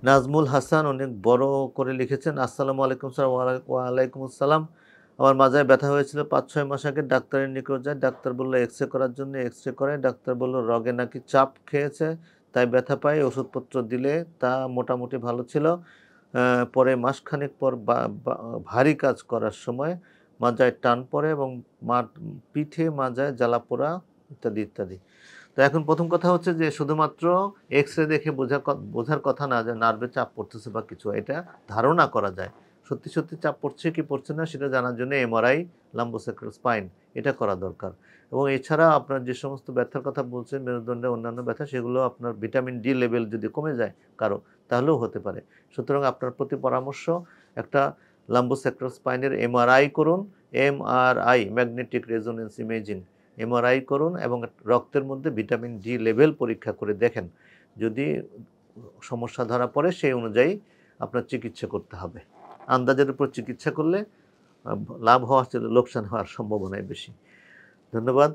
নাজমুল হাসান অনেক বড় করে লিখেছেন, আসসালামু আলাইকুম স্যার। ওয়ালাইকুম আসসালাম। আমার মাজায় ব্যথা হয়েছিল ৫-৬ মাস আগে, ডাক্তারের নিকট যাই, ডাক্তার বলল এক্স-রে করার জন্য। এক্স-রে করে ডাক্তার বলল রগে নাকি চাপ খেয়েছে, তাই ব্যথা পাই। ওষুধপত্র দিলে তা মোটামুটি ভালো ছিল। পরে মাসখানেক পর ভারী কাজ করার সময় মাজায় টান পড়ে এবং পিঠে মাজায় জ্বালা-পোড়া ইত্যাদি ইত্যাদি। তো এখন প্রথম কথা হচ্ছে যে শুধুমাত্র এক্স-রে দেখে বোঝার কথা না যে নার্ভে চাপ পড়তেছে বা কিছু, এটা ধারণা করা যায়। সত্যি সত্যি চাপ পড়ছে কি পড়ছে না সেটা জানার জন্য এমআরআই, লাম্বোসাক্রাল স্পাইন এটা করা দরকার। এবং এছাড়া আপনার যে সমস্ত ব্যথার কথা বলছেন, মেরুদণ্ডে অন্যান্য ব্যথা, সেগুলো আপনার ভিটামিন ডি লেভেল যদি কমে যায় কারো, তাহলেও হতে পারে। সুতরাং আপনার প্রতি পরামর্শ, একটা লাম্বোসাক্রাল স্পাইনের এমআরআই করুন। MRI, magnetic resonance imaging, MRI করুন এবং রক্তের মধ্যে ভিটামিন ডি লেভেল পরীক্ষা করে দেখেন। যদি সমস্যা ধরা পড়ে সেই অনুযায়ী আপনার চিকিৎসা করতে হবে। আন্দাজের উপর চিকিৎসা করলে লাভ হওয়ার চেয়ে লোকসান হওয়ার সম্ভাবনাই বেশি। ধন্যবাদ।